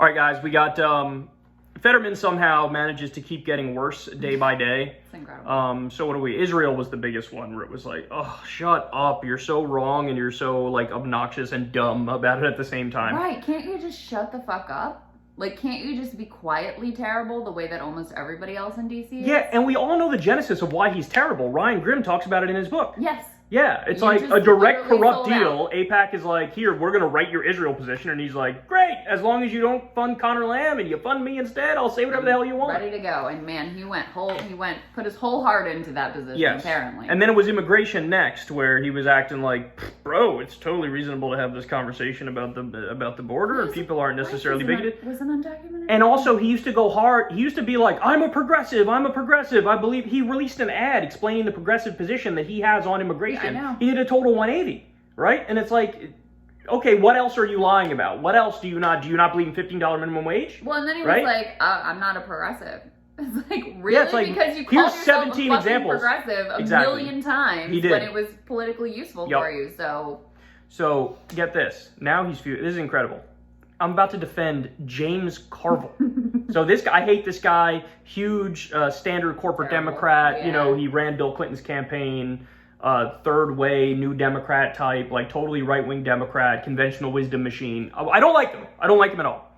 All right, guys, we got Fetterman somehow manages to keep getting worse day by day. It's incredible. So what do we? Israel was the biggest one where it was like, oh, shut up. You're so wrong and you're so like obnoxious and dumb about it at the same time. Right. Can't you just shut the fuck up? Like, can't you just be quietly terrible the way that almost everybody else in DC is? Yeah, and we all know the genesis of why he's terrible. Ryan Grimm talks about it in his book. Yes. Yeah, it's You like just a direct literally corrupt sold deal. AIPAC is like, here, we're going to write your Israel position. And he's like, great, as long as you don't fund Conor Lamb and you fund me instead, I'll say whatever the hell you want. Ready to go. And man, he put his whole heart into that position, Yes. apparently. And then it was immigration next, where he was acting like, bro, it's totally reasonable to have this conversation about the border, and people aren't necessarily bigoted. Was an undocumented? And also, he used to go hard. He used to be like, I'm a progressive. I believe he released an ad explaining the progressive position that he has on immigration. Yeah, I know. He did a total 180, right? And it's like, okay, what else are you lying about? What else do you not believe in $15 minimum wage? Well, and then he was right? like, I'm not a progressive. It's like, really? Yeah, it's like, because you here's called yourself 17 a fucking examples. progressive a Exactly. million times He did. when it was politically useful for you, so... So, get this. Now this is incredible. I'm about to defend James Carville. So this guy, I hate this guy, huge standard corporate Terrible. Democrat. Yeah. You know, he ran Bill Clinton's campaign, third way, new Democrat type, like totally right-wing Democrat, conventional wisdom machine. I don't like him. I don't like him at all.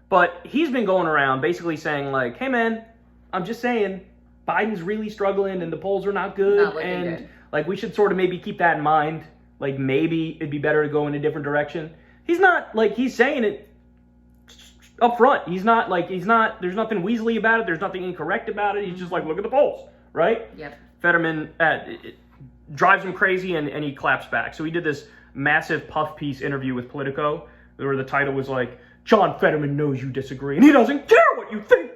But he's been going around basically saying like, hey man, I'm just saying, Biden's really struggling and the polls are not good. Not looking and good. like we should sort of maybe keep that in mind. Like maybe it'd be better to go in a different direction. He's not like, he's saying it up front. There's nothing Weasley about it. There's nothing incorrect about it. He's just like, look at the polls, right? Yep. Fetterman it drives him crazy and he claps back. So he did this massive puff piece interview with Politico where the title was like, John Fetterman knows you disagree and he doesn't care what you think.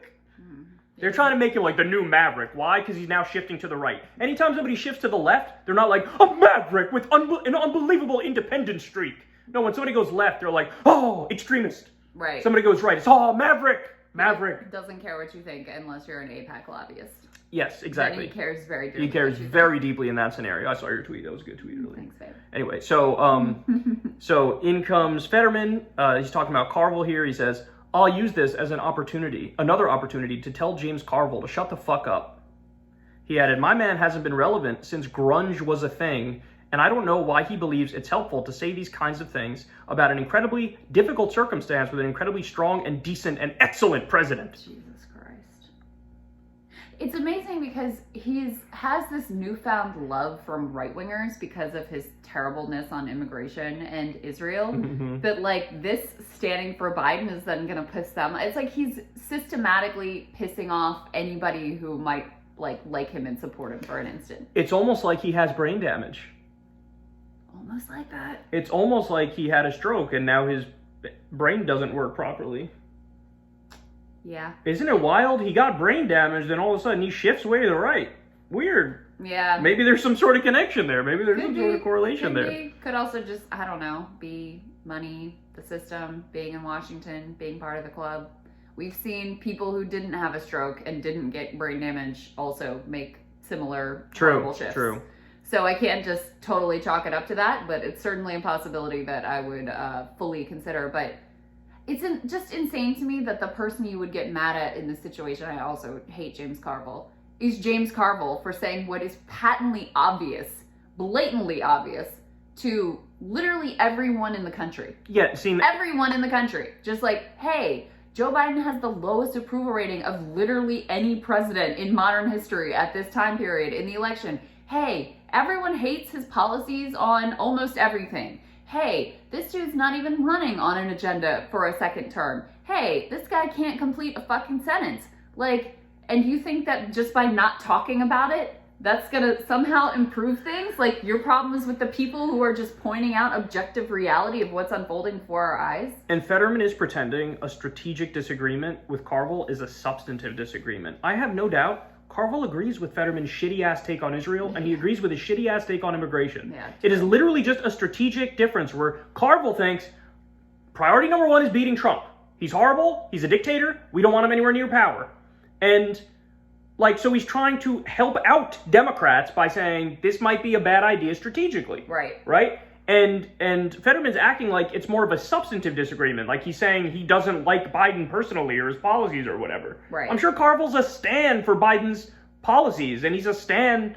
They're trying to make him like the new Maverick. Why? Because he's now shifting to the right. Anytime somebody shifts to the left, they're not like, a Maverick with an unbelievable independent streak. No, when somebody goes left, they're like, oh, extremist. Right. Somebody goes right, it's, oh, Maverick. Doesn't care what you think unless you're an AIPAC lobbyist. Yes, exactly. Then he cares very deeply. He cares very deeply in that scenario. I saw your tweet. That was a good tweet, really. Thanks, babe. Anyway, so so in comes Fetterman. He's talking about Carville here. He says, I'll use this as another opportunity to tell James Carville to shut the fuck up. He added, my man hasn't been relevant since grunge was a thing, and I don't know why he believes it's helpful to say these kinds of things about an incredibly difficult circumstance with an incredibly strong and decent and excellent president. Jesus Christ. It's amazing because has this newfound love from right-wingers because of his terribleness on immigration and Israel. But like this standing for Biden is then going to piss them. It's like he's systematically pissing off anybody who might like him and support him for an instant. It's almost like he has brain damage. Almost like that. It's almost like he had a stroke and now his brain doesn't work properly. Yeah. Isn't it wild? He got brain damage, then all of a sudden he shifts way to the right. Weird. Yeah. Maybe there's some sort of connection there. Maybe there's some sort of correlation Could there. be. Could also just, I don't know, be money, the system, being in Washington, being part of the club. We've seen people who didn't have a stroke and didn't get brain damage also make similar horrible shifts. True. So I can't just totally chalk it up to that, but it's certainly a possibility that I would fully consider. But it's just insane to me that the person you would get mad at in this situation, I also hate James Carville, is James Carville for saying what is patently obvious, blatantly obvious, to literally everyone in the country. Yeah, Everyone in the country. Just like, hey, Joe Biden has the lowest approval rating of literally any president in modern history at this time period in the election. Hey, everyone hates his policies on almost everything. Hey, this dude's not even running on an agenda for a second term. Hey, this guy can't complete a fucking sentence. Like, and you think that just by not talking about it, that's gonna somehow improve things? Like, your problem is with the people who are just pointing out objective reality of what's unfolding before our eyes? And Fetterman is pretending a strategic disagreement with Carville is a substantive disagreement. I have no doubt Carville agrees with Fetterman's shitty-ass take on Israel, and he agrees with his shitty-ass take on immigration. Yeah, it is literally just a strategic difference where Carville thinks priority number one is beating Trump. He's horrible. He's a dictator. We don't want him anywhere near power. And so he's trying to help out Democrats by saying this might be a bad idea strategically. Right. Right? And Fetterman's acting like it's more of a substantive disagreement. Like he's saying he doesn't like Biden personally or his policies or whatever. Right. I'm sure Carville's a stan for Biden's policies, and he's a stan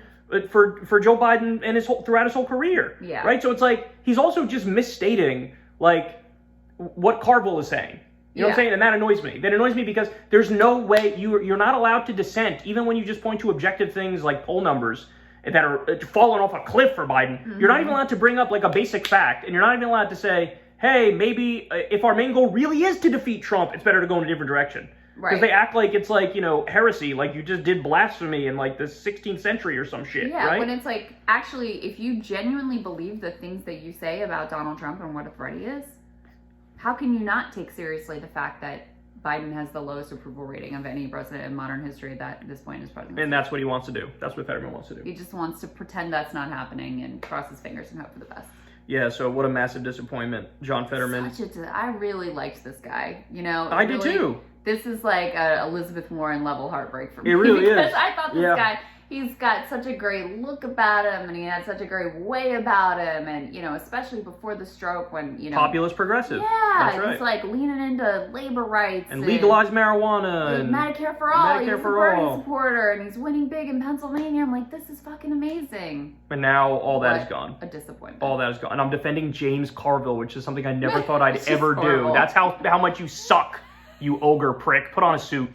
for Joe Biden and throughout his whole career. Yeah. Right. So it's like he's also just misstating like what Carville is saying. You know what I'm saying? And that annoys me. That annoys me because there's no way you're not allowed to dissent, even when you just point to objective things like poll numbers that are falling off a cliff for Biden. Mm-hmm. You're not even allowed to bring up like a basic fact, and you're not even allowed to say, hey, maybe if our main goal really is to defeat Trump, it's better to go in a different direction. Right. Because they act like it's like, heresy, like you just did blasphemy in like the 16th century or some shit, yeah, right? When it's like, actually, if you genuinely believe the things that you say about Donald Trump and what a threat he is, how can you not take seriously the fact that Biden has the lowest approval rating of any president in modern history that at this point is president? And that's what he wants to do. That's what Fetterman wants to do. He just wants to pretend that's not happening and cross his fingers and hope for the best. Yeah, so what a massive disappointment. John Fetterman. I really liked this guy. I did too. This is like a Elizabeth Warren level heartbreak for me. It really because is. I thought this guy, he's got such a great look about him, and he had such a great way about him, and especially before the stroke when populist progressive. Yeah, that's right. He's like leaning into labor rights and legalize marijuana and Medicare for all. He's a all. Bernie supporter, and he's winning big in Pennsylvania. I'm like, this is fucking amazing. And now all that is gone. A disappointment. All that is gone. And I'm defending James Carville, which is something I never thought I'd ever horrible. do. That's how much you suck, you ogre prick. Put on a suit.